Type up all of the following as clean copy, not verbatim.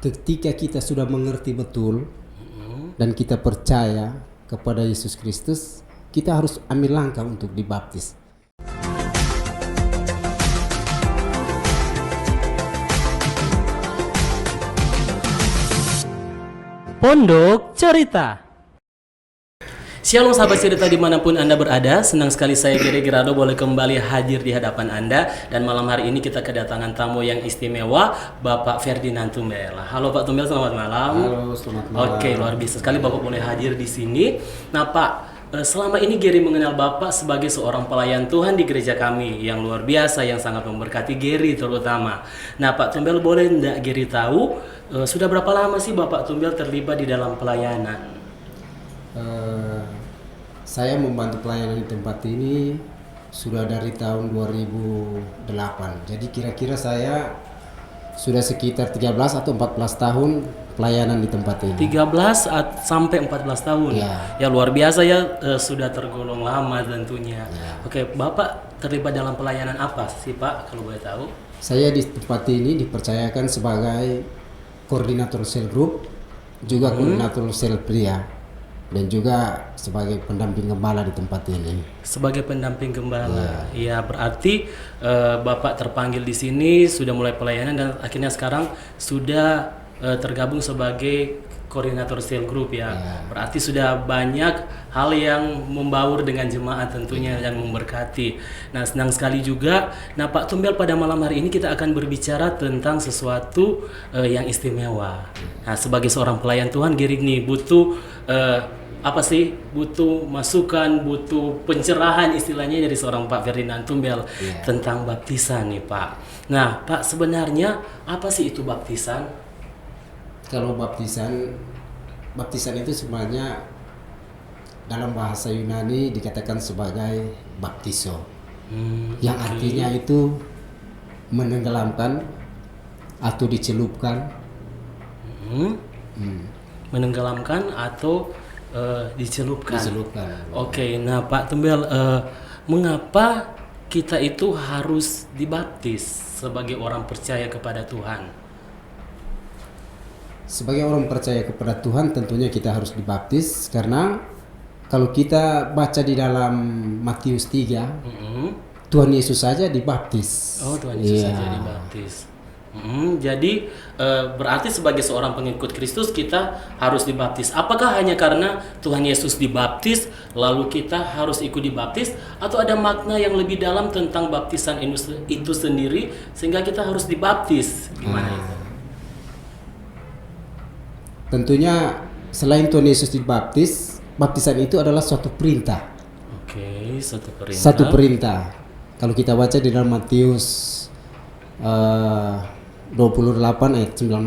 ketika kita sudah mengerti betul dan kita percaya kepada Yesus Kristus, kita harus ambil langkah untuk dibaptis. Pondok Cerita. Shalom sahabat cerita dimanapun Anda berada. Senang sekali saya Geri Gerardo boleh kembali hadir di hadapan Anda. Dan malam hari ini kita kedatangan tamu yang istimewa, Bapak Ferdinand Tumbel. Halo Pak Tumbel, selamat malam. Halo, selamat malam. Oke, luar biasa sekali Bapak boleh hadir di sini. Nah Pak, selama ini Geri mengenal Bapak sebagai seorang pelayan Tuhan di gereja kami yang luar biasa, yang sangat memberkati Geri terutama. Nah Pak Tumbel, boleh enggak Geri tahu sudah berapa lama sih Bapak Tumbel terlibat di dalam pelayanan? Saya membantu pelayanan di tempat ini sudah dari tahun 2008. Jadi kira-kira saya sudah sekitar 13 atau 14 tahun pelayanan di tempat ini. 13 sampai 14 tahun. Ya luar biasa ya, sudah tergolong lama tentunya. Ya. Oke, Bapak terlibat dalam pelayanan apa sih Pak kalau boleh tahu? Saya di tempat ini dipercayakan sebagai koordinator sel grup, juga koordinator sel pria, dan juga sebagai pendamping gembala di tempat ini. Sebagai pendamping gembala, ya berarti Bapak terpanggil di sini, sudah mulai pelayanan dan akhirnya sekarang sudah tergabung sebagai koordinator sel group ya. Berarti sudah banyak hal yang membaur dengan jemaat tentunya dan memberkati. Nah senang sekali juga. Nah Pak Tumbel, pada malam hari ini kita akan berbicara tentang sesuatu yang istimewa. Nah sebagai seorang pelayan Tuhan, Geri nih butuh apa sih? Butuh masukan, butuh pencerahan istilahnya dari seorang Pak Ferdinand Tumbel tentang baptisan nih Pak. Nah Pak, sebenarnya apa sih itu baptisan? Kalau baptisan itu sebenarnya dalam bahasa Yunani dikatakan sebagai baptiso, yang artinya itu menenggelamkan atau dicelupkan. Menenggelamkan atau dicelupkan. Oke, nah Pak Tumbel, mengapa kita itu harus dibaptis sebagai orang percaya kepada Tuhan? Sebagai orang percaya kepada Tuhan tentunya kita harus dibaptis, karena kalau kita baca di dalam Matius 3, Tuhan Yesus saja dibaptis. Oh, Tuhan Yesus saja dibaptis. Jadi berarti sebagai seorang pengikut Kristus kita harus dibaptis. Apakah hanya karena Tuhan Yesus dibaptis lalu kita harus ikut dibaptis, atau ada makna yang lebih dalam tentang baptisan itu sendiri sehingga kita harus dibaptis? Gimana itu? Tentunya selain Tuhan Yesus dibaptis, baptisan itu adalah suatu perintah. Oke, satu perintah. Satu perintah. Kalau kita baca di dalam Matius 28 ayat 19.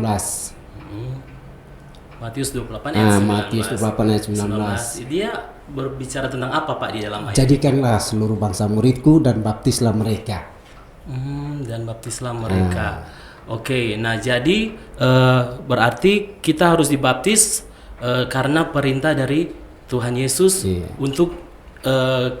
Matius 28 ayat 19. Matius 28 ayat 19. Dia berbicara tentang apa Pak di dalam ayat? Jadikanlah seluruh bangsa muridku dan baptislah mereka. Dan baptislah mereka. Oke, nah jadi berarti kita harus dibaptis karena perintah dari Tuhan Yesus untuk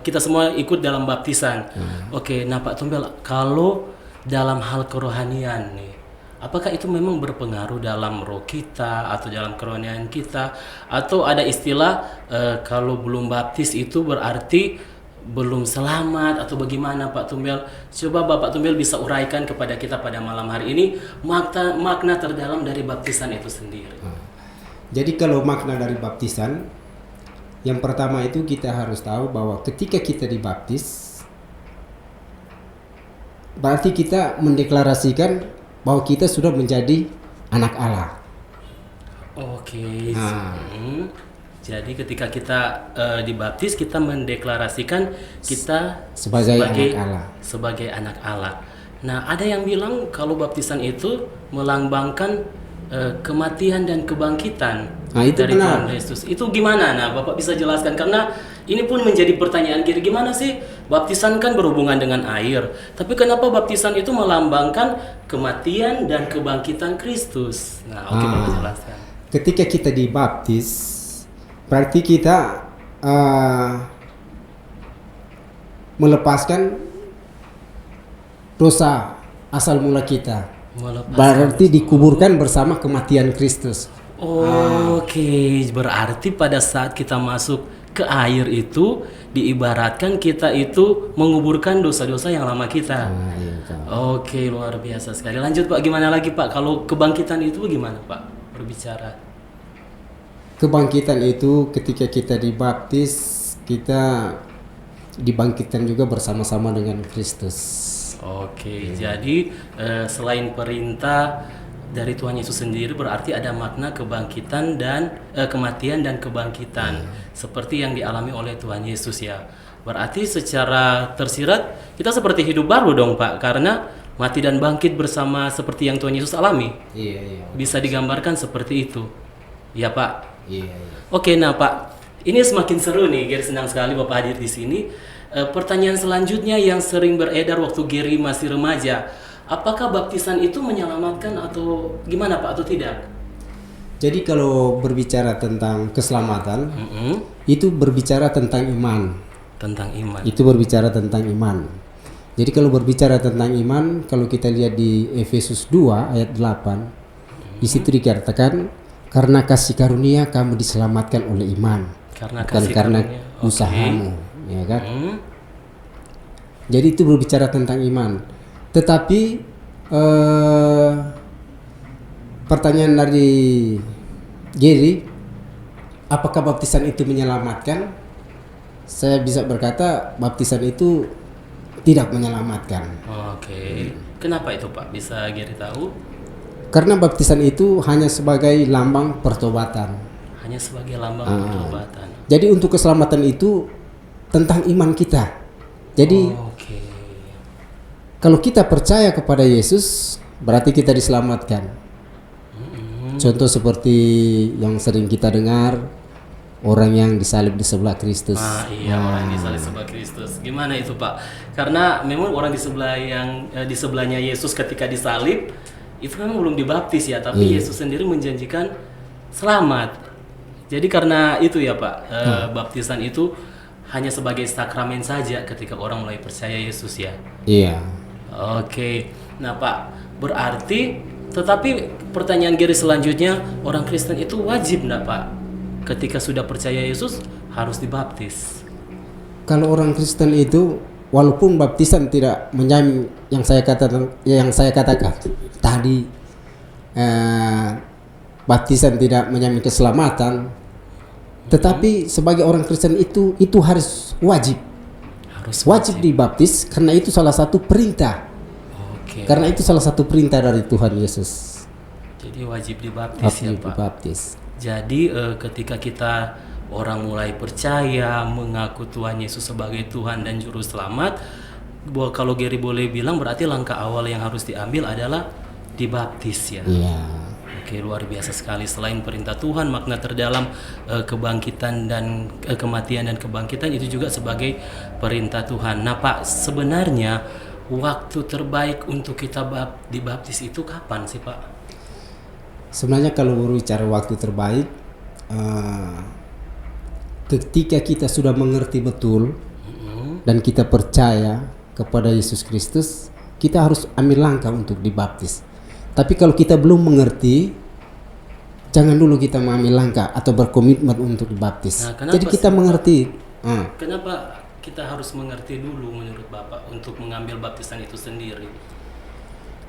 kita semua ikut dalam baptisan. Oke, nah Pak Tumbel, kalau dalam hal kerohanian nih, apakah itu memang berpengaruh dalam roh kita atau dalam kerohanian kita, atau ada istilah kalau belum baptis itu berarti belum selamat, atau bagaimana Pak Tumbel? Coba Bapak Tumbel bisa uraikan kepada kita pada malam hari ini makna terdalam dari baptisan itu sendiri. Jadi kalau makna dari baptisan, yang pertama itu kita harus tahu bahwa ketika kita dibaptis, berarti kita mendeklarasikan bahwa kita sudah menjadi anak Allah. Oke. Jadi ketika kita dibaptis, kita mendeklarasikan kita sebagai anak Allah. Sebagai anak Allah. Nah, ada yang bilang kalau baptisan itu melambangkan kematian dan kebangkitan dari Tuhan Yesus. Itu gimana? Nah, Bapak bisa jelaskan, karena ini pun menjadi pertanyaan Giri. Gimana sih? Baptisan kan berhubungan dengan air, tapi kenapa baptisan itu melambangkan kematian dan kebangkitan Kristus? Nah, oke, Bapak jelaskan. Ketika kita dibaptis, berarti kita melepaskan dosa asal mula kita. Melepaskan Berarti dikuburkan bersama kematian Kristus. Oke, berarti pada saat kita masuk ke air itu diibaratkan kita itu menguburkan dosa-dosa yang lama kita. Nah, iya, Kak. Oke, luar biasa sekali. Lanjut Pak, gimana lagi Pak? Kalau kebangkitan itu gimana Pak? Berbicara. Kebangkitan itu ketika kita dibaptis, kita dibangkitkan juga bersama-sama dengan Kristus. Oke, jadi selain perintah dari Tuhan Yesus sendiri berarti ada makna kebangkitan dan kematian dan kebangkitan seperti yang dialami oleh Tuhan Yesus ya. Berarti secara tersirat kita seperti hidup baru dong Pak, karena mati dan bangkit bersama seperti yang Tuhan Yesus alami. Iya, iya. Bisa digambarkan seperti itu. Ya Pak. Iya, iya. Oke, nah Pak, ini semakin seru nih. Gary senang sekali Bapak hadir di sini. Pertanyaan selanjutnya yang sering beredar waktu Gary masih remaja, apakah baptisan itu menyelamatkan atau gimana Pak atau tidak? Jadi kalau berbicara tentang keselamatan, itu berbicara tentang iman. Tentang iman. Itu berbicara tentang iman. Jadi kalau berbicara tentang iman, kalau kita lihat di Efesus 2 ayat 8, di situ dikatakan karena kasih karunia kamu diselamatkan oleh iman, Karena bukan kasih karena karunia. usahamu, ya kan? Jadi itu berbicara tentang iman. Tetapi pertanyaan dari Gary, apakah baptisan itu menyelamatkan? Saya bisa berkata baptisan itu tidak menyelamatkan. Oke. Kenapa itu Pak? Bisa Gary tahu? Karena baptisan itu hanya sebagai lambang pertobatan. Hanya sebagai lambang pertobatan. Jadi untuk keselamatan itu tentang iman kita. Jadi Oke. kalau kita percaya kepada Yesus, berarti kita diselamatkan. Contoh seperti yang sering kita dengar, orang yang disalib di sebelah Kristus. Iya, orang yang disalib sebelah Kristus. Gimana itu Pak? Karena memang orang di sebelah yang di sebelahnya Yesus ketika disalib itu memang belum dibaptis ya, tapi Yesus sendiri menjanjikan selamat. Jadi karena itu ya Pak, baptisan itu hanya sebagai sakramen saja ketika orang mulai percaya Yesus ya. Iya. Oke, nah Pak, berarti tetapi pertanyaan Gary selanjutnya, orang Kristen itu wajib enggak Pak? Ketika sudah percaya Yesus harus dibaptis. Kalau orang Kristen itu walaupun baptisan tidak menjamin yang saya katakan tadi, baptisan tidak menjamin keselamatan, tetapi sebagai orang Kristen itu harus wajib dibaptis karena itu salah satu perintah. Oke. Karena itu salah satu perintah dari Tuhan Yesus. Jadi wajib dibaptis ya Pak. Dibaptis. Jadi ketika kita orang mulai percaya, mengaku Tuhan Yesus sebagai Tuhan dan Juru Selamat, kalau Gary boleh bilang berarti langkah awal yang harus diambil adalah dibaptis ya. Iya. Oke, luar biasa sekali. Selain perintah Tuhan, makna terdalam kebangkitan dan kematian dan kebangkitan itu juga sebagai perintah Tuhan. Nah Pak, sebenarnya waktu terbaik untuk kita dibaptis itu kapan sih Pak? Sebenarnya kalau berbicara waktu terbaik, ketika kita sudah mengerti betul dan kita percaya kepada Yesus Kristus, kita harus ambil langkah untuk dibaptis. Tapi kalau kita belum mengerti, jangan dulu kita mengambil langkah atau berkomitmen untuk dibaptis. Nah, jadi kita mengerti. Kenapa kita harus mengerti dulu menurut Bapak untuk mengambil baptisan itu sendiri?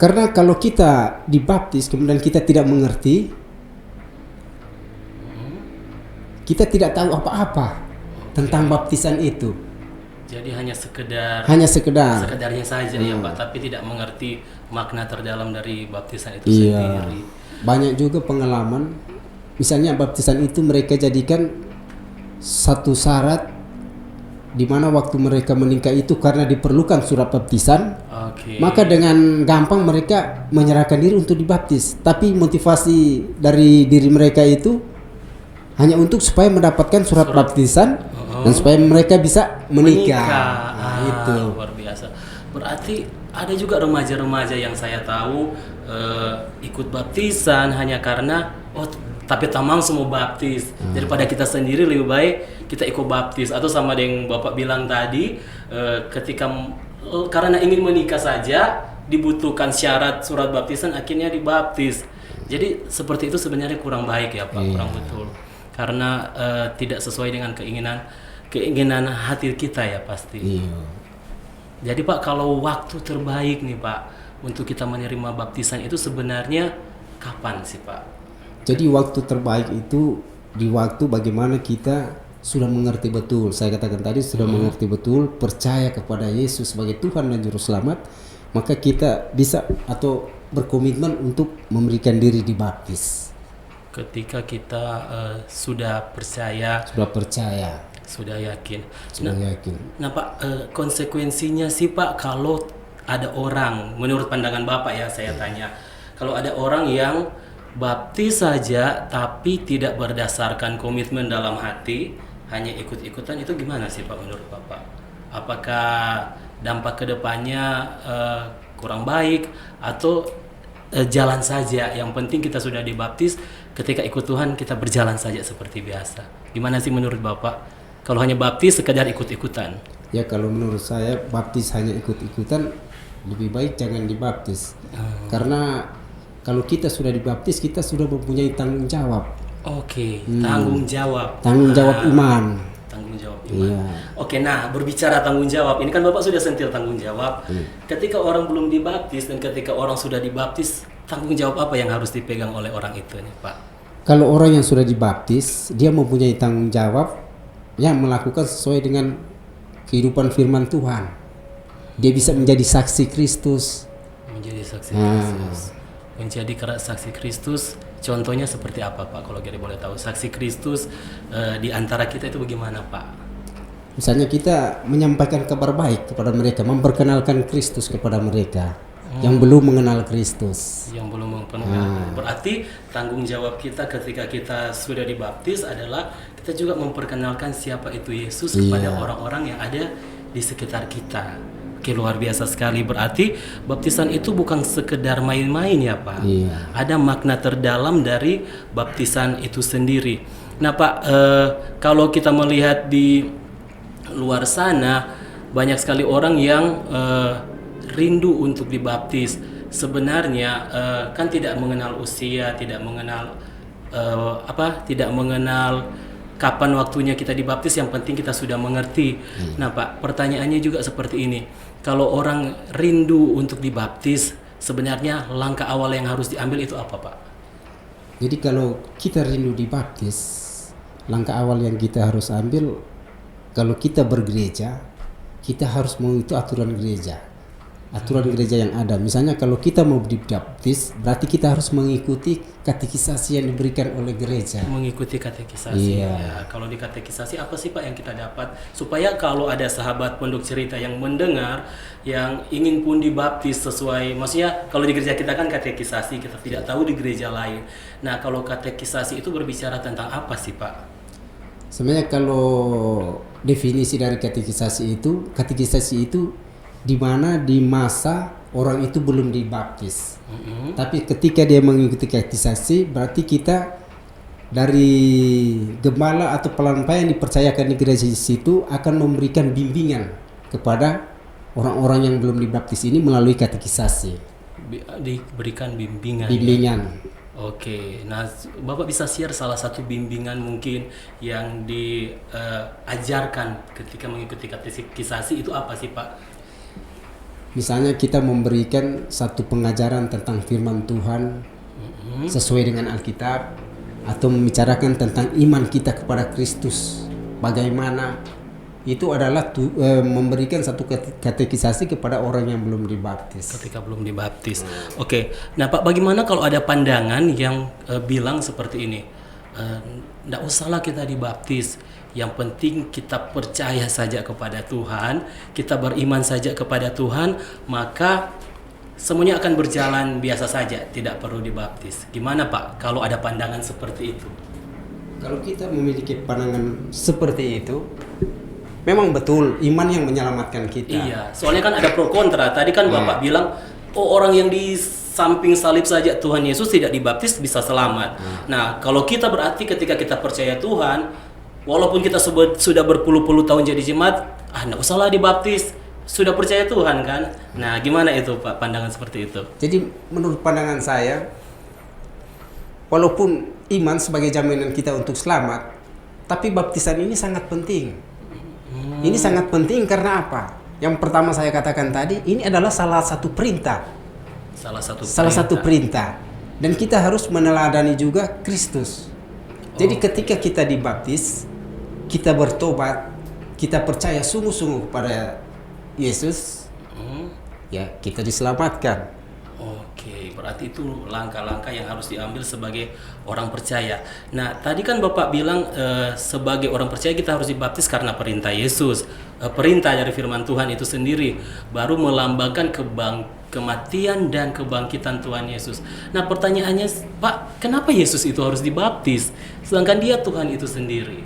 Karena kalau kita dibaptis kemudian kita tidak mengerti, kita tidak tahu apa-apa tentang baptisan itu. Jadi hanya sekedarnya saja ya Pak, tapi tidak mengerti makna terdalam dari baptisan itu sendiri. Banyak juga pengalaman, misalnya baptisan itu mereka jadikan satu syarat di mana waktu mereka menikah itu karena diperlukan surat baptisan. Maka dengan gampang mereka menyerahkan diri untuk dibaptis. Tapi motivasi dari diri mereka itu hanya untuk supaya mendapatkan surat baptisan dan supaya mereka bisa menikah. Itu luar biasa. Berarti ada juga remaja-remaja yang saya tahu ikut baptisan hanya karena tapi tamang semua baptis. Daripada kita sendiri lebih baik kita ikut baptis, atau sama yang Bapak bilang tadi, ketika karena ingin menikah saja dibutuhkan syarat surat baptisan akhirnya dibaptis. Jadi seperti itu sebenarnya kurang baik ya Pak, kurang betul. Karena tidak sesuai dengan keinginan hati kita ya pasti. Iya. Jadi Pak, kalau waktu terbaik nih Pak untuk kita menerima baptisan itu sebenarnya kapan sih Pak? Jadi waktu terbaik itu di waktu bagaimana kita sudah mengerti betul. Saya katakan tadi sudah mengerti betul, percaya kepada Yesus sebagai Tuhan dan Juru Selamat, maka kita bisa atau berkomitmen untuk memberikan diri dibaptis. Ketika kita sudah percaya, sudah yakin. Nah Pak, konsekuensinya sih Pak kalau ada orang, menurut pandangan Bapak ya saya tanya, kalau ada orang yang baptis saja tapi tidak berdasarkan komitmen dalam hati, hanya ikut-ikutan, itu gimana sih Pak menurut Bapak? Apakah dampak kedepannya kurang baik atau jalan saja? Yang penting kita sudah dibaptis, ketika ikut Tuhan kita berjalan saja seperti biasa. Gimana sih menurut Bapak? Kalau hanya baptis sekedar ikut-ikutan? Ya kalau menurut saya baptis hanya ikut-ikutan lebih baik jangan dibaptis. Karena kalau kita sudah dibaptis kita sudah mempunyai tanggung jawab. Oke, tanggung jawab. Tanggung jawab iman. Tanggung jawab iman. Iya. Oke, nah berbicara tanggung jawab, ini kan Bapak sudah sentil tanggung jawab. Ketika orang belum dibaptis dan ketika orang sudah dibaptis, tanggung jawab apa yang harus dipegang oleh orang itu nih Pak? Kalau orang yang sudah dibaptis, dia mempunyai tanggung jawab yang melakukan sesuai dengan kehidupan firman Tuhan. Dia bisa menjadi saksi Kristus. Menjadi saksi Kristus. Menjadi saksi Kristus. Contohnya seperti apa Pak? Kalau kita boleh tahu, saksi Kristus di antara kita itu bagaimana Pak? Misalnya kita menyampaikan kabar baik kepada mereka, memperkenalkan Kristus kepada mereka yang belum mengenal Kristus. Yang belum mengenal. Berarti tanggung jawab kita ketika kita sudah dibaptis adalah kita juga memperkenalkan siapa itu Yesus kepada orang-orang yang ada di sekitar kita. Oke, luar biasa sekali. Berarti baptisan itu bukan sekedar main-main ya Pak. Ada makna terdalam dari baptisan itu sendiri. Nah Pak, kalau kita melihat di luar sana banyak sekali orang yang rindu untuk dibaptis. Sebenarnya kan tidak mengenal usia, tidak mengenal tidak mengenal kapan waktunya kita dibaptis, yang penting kita sudah mengerti. Nah Pak, pertanyaannya juga seperti ini. Kalau orang rindu untuk dibaptis, sebenarnya langkah awal yang harus diambil itu apa Pak? Jadi kalau kita rindu dibaptis, langkah awal yang kita harus ambil, kalau kita bergereja, kita harus mengikuti aturan gereja. Aturan gereja yang ada. Misalnya kalau kita mau dibaptis, berarti kita harus mengikuti katekisasi yang diberikan oleh gereja. Mengikuti katekisasi. Ya, kalau di katekisasi apa sih Pak yang kita dapat? Supaya kalau ada sahabat pondok cerita yang mendengar, yang ingin pun dibaptis sesuai, maksudnya kalau di gereja kita kan katekisasi, kita tidak tahu di gereja lain. Nah kalau katekisasi itu berbicara tentang apa sih Pak? Sebenarnya kalau definisi dari katekisasi itu di mana di masa orang itu belum dibaptis. Tapi ketika dia mengikuti katekisasi, berarti kita dari gembala atau pelampai yang dipercayakan di gereja situ akan memberikan bimbingan kepada orang-orang yang belum dibaptis ini melalui katekisasi. Diberikan bimbingan. Oke, nah Bapak bisa share salah satu bimbingan mungkin yang diajarkan ketika mengikuti katekisasi itu apa sih Pak? Misalnya kita memberikan satu pengajaran tentang firman Tuhan sesuai dengan Alkitab, atau membicarakan tentang iman kita kepada Kristus. Bagaimana itu adalah memberikan satu katekisasi kepada orang yang belum dibaptis. Ketika belum dibaptis. Oke. Nah Pak, bagaimana kalau ada pandangan yang bilang seperti ini? Nggak usahlah kita dibaptis. Yang penting kita percaya saja kepada Tuhan, kita beriman saja kepada Tuhan, maka semuanya akan berjalan biasa saja, tidak perlu dibaptis. Gimana Pak kalau ada pandangan seperti itu? Kalau kita memiliki pandangan seperti itu, memang betul iman yang menyelamatkan kita. Iya, soalnya kan ada pro kontra. Tadi kan Bapak bilang, oh orang yang di samping salib saja Tuhan Yesus tidak dibaptis bisa selamat. Nah, kalau kita berarti ketika kita percaya Tuhan, walaupun kita sudah berpuluh-puluh tahun jadi jemaat, nggak usahlah dibaptis. sudah percaya Tuhan kan. Nah, gimana itu Pak pandangan seperti itu? Jadi menurut pandangan saya, walaupun iman sebagai jaminan kita untuk selamat, tapi baptisan ini sangat penting. Ini sangat penting karena apa? Yang pertama saya katakan tadi, ini adalah salah satu perintah. Salah satu perintah. Dan kita harus meneladani juga Kristus. Jadi ketika kita dibaptis, kita bertobat, kita percaya sungguh-sungguh pada Yesus, ya kita diselamatkan. Oke, berarti itu langkah-langkah yang harus diambil sebagai orang percaya. Nah, tadi kan Bapak bilang sebagai orang percaya kita harus dibaptis karena perintah Yesus. Perintah dari firman Tuhan itu sendiri baru melambangkan kematian dan kebangkitan Tuhan Yesus. Nah, pertanyaannya, Pak, kenapa Yesus itu harus dibaptis sedangkan Dia Tuhan itu sendiri?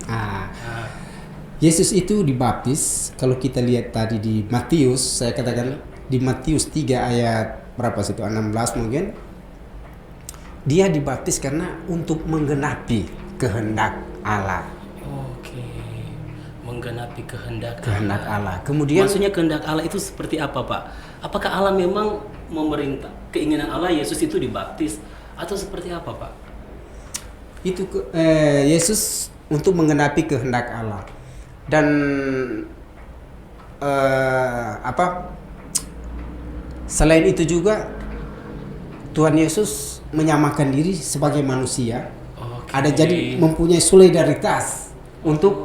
Yesus itu dibaptis, kalau kita lihat tadi di Matius, saya katakan di Matius 3 ayat berapa situ, 16 mungkin, dia dibaptis karena untuk menggenapi kehendak Allah. Oke, menggenapi kehendak Allah. Kemudian maksudnya kehendak Allah itu seperti apa, Pak? Apakah Allah memang memerintah keinginan Allah Yesus itu dibaptis atau seperti apa, Pak? Itu Yesus untuk menggenapi kehendak Allah. Dan selain itu juga Tuhan Yesus menyamakan diri sebagai manusia. Ada jadi mempunyai solidaritas untuk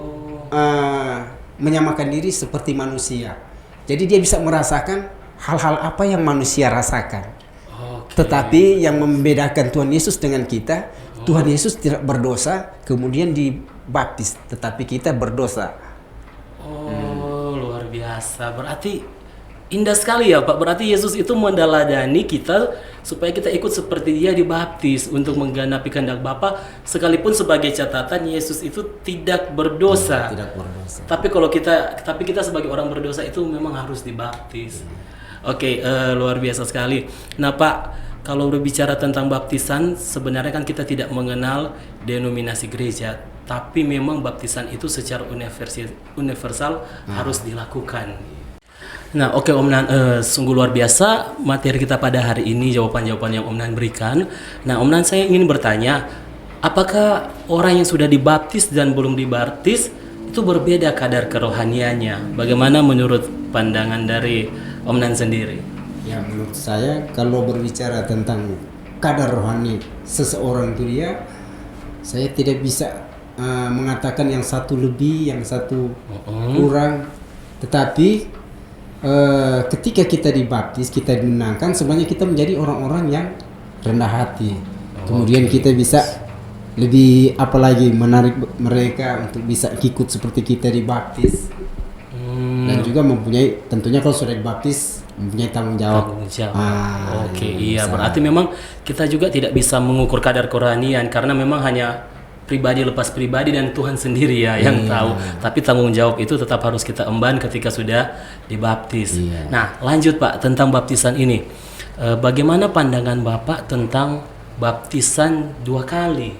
menyamakan diri seperti manusia. Jadi dia bisa merasakan hal-hal apa yang manusia rasakan. Tetapi yang membedakan Tuhan Yesus dengan kita, Tuhan Yesus tidak berdosa kemudian dibaptis, tetapi kita berdosa. Luar biasa. Berarti indah sekali ya Pak. Berarti Yesus itu mendeladani kita supaya kita ikut seperti Dia dibaptis untuk menggenapi kehendak Bapa. Sekalipun sebagai catatan Yesus itu tidak berdosa. Tidak berdosa. Tapi kita sebagai orang berdosa itu memang harus dibaptis. Oke, luar biasa sekali. Nah Pak, kalau berbicara tentang baptisan, sebenarnya kan kita tidak mengenal denominasi gereja, tapi memang baptisan itu secara universal harus dilakukan. Nah, oke Om Nan, sungguh luar biasa materi kita pada hari ini, jawaban-jawaban yang Om Nan berikan. Nah, Om Nan, saya ingin bertanya, apakah orang yang sudah dibaptis dan belum dibaptis itu berbeda kadar kerohaniannya? Bagaimana menurut pandangan dari Om Nan sendiri? Ya, menurut saya kalau berbicara tentang kadar rohani seseorang itu dia, saya tidak bisa mengatakan yang satu lebih, yang satu kurang. Tetapi ketika kita dibaptis, kita dimenangkan, sebenarnya kita menjadi orang-orang yang rendah hati. Kemudian kita bisa lebih apalagi menarik mereka untuk bisa ikut seperti kita dibaptis. Dan juga mempunyai, tentunya kalau sudah dibaptis mempunyai tanggung jawab. Oke, iya, berarti memang kita juga tidak bisa mengukur kadar kerohanian karena memang hanya pribadi lepas pribadi dan Tuhan sendiri ya yang tahu. Tapi tanggung jawab itu tetap harus kita emban ketika sudah dibaptis. Nah, lanjut Pak tentang baptisan ini. Bagaimana pandangan Bapak tentang baptisan 2 kali?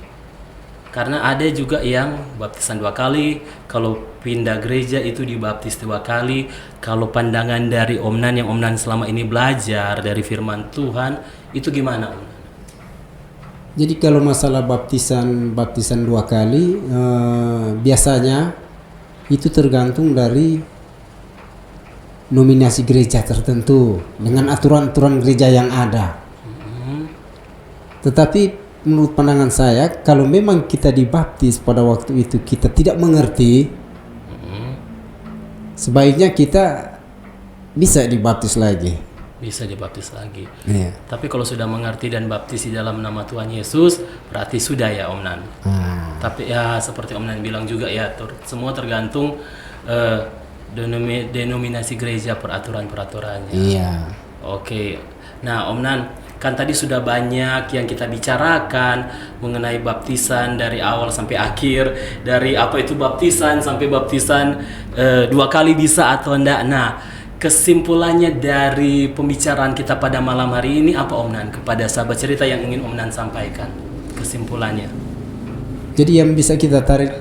Karena ada juga yang baptisan 2 kali, kalau pindah gereja itu dibaptis 2 kali. Kalau pandangan dari Om Nan yang Om Nan selama ini belajar dari firman Tuhan, itu gimana Om Nan? Jadi kalau masalah baptisan 2 kali, biasanya itu tergantung dari nominasi gereja tertentu dengan aturan-aturan gereja yang ada. Tetapi menurut pandangan saya, kalau memang kita dibaptis pada waktu itu kita tidak mengerti, sebaiknya kita bisa dibaptis lagi. Bisa dibaptis lagi. Iya. Tapi kalau sudah mengerti dan baptis di dalam nama Tuhan Yesus, berarti sudah ya Om Nan. Tapi ya seperti Om Nan bilang juga ya, semua tergantung denominasi gereja, peraturan-peraturannya. Iya. Oke. Nah Om Nan, kan tadi sudah banyak yang kita bicarakan mengenai baptisan dari awal sampai akhir, dari apa itu baptisan sampai baptisan 2 kali bisa atau enggak. Nah, kesimpulannya dari pembicaraan kita pada malam hari ini apa Om Nan kepada sahabat cerita yang ingin Om Nan sampaikan? Kesimpulannya. Jadi yang bisa kita tarik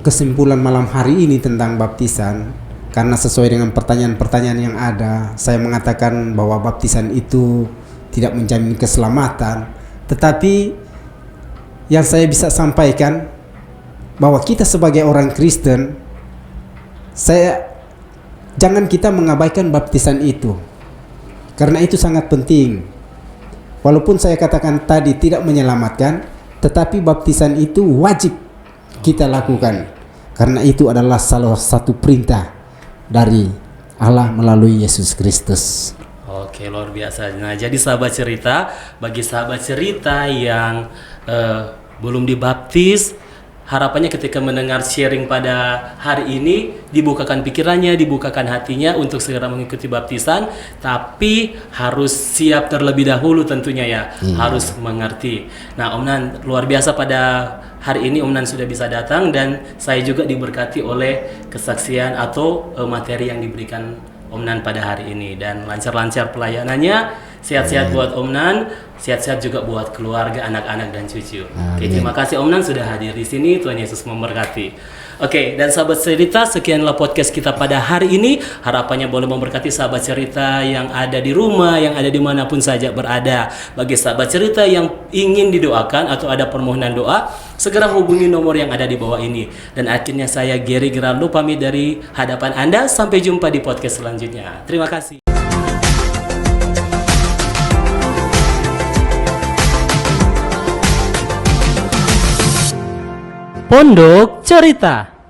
kesimpulan malam hari ini tentang baptisan, karena sesuai dengan pertanyaan-pertanyaan yang ada, saya mengatakan bahwa baptisan itu tidak menjamin keselamatan. Tetapi yang saya bisa sampaikan bahwa kita sebagai orang Kristen, jangan kita mengabaikan baptisan itu, karena itu sangat penting. Walaupun saya katakan tadi tidak menyelamatkan, tetapi baptisan itu wajib kita lakukan, karena itu adalah salah satu perintah dari Allah melalui Yesus Kristus. Oke, luar biasa. Nah, jadi sahabat cerita, bagi sahabat cerita yang belum dibaptis, harapannya ketika mendengar sharing pada hari ini, dibukakan pikirannya, dibukakan hatinya untuk segera mengikuti baptisan, tapi harus siap terlebih dahulu tentunya ya, harus mengerti. Nah, Om Nan, luar biasa pada hari ini Om Nan sudah bisa datang, dan saya juga diberkati oleh kesaksian atau materi yang diberikan Om Nan pada hari ini, dan lancar-lancar pelayanannya. Sehat-sehat buat Om Nan, sehat-sehat juga buat keluarga, anak-anak dan cucu. Oke, terima kasih Om Nan sudah hadir di sini. Tuhan Yesus memberkati. Oke, dan sahabat cerita, sekianlah podcast kita pada hari ini. Harapannya boleh memberkati sahabat cerita yang ada di rumah, yang ada dimanapun saja berada. Bagi sahabat cerita yang ingin didoakan atau ada permohonan doa, segera hubungi nomor yang ada di bawah ini. Dan akhirnya saya Gary Gerardo pamit dari hadapan Anda. Sampai jumpa di podcast selanjutnya. Terima kasih. Pondok Cerita.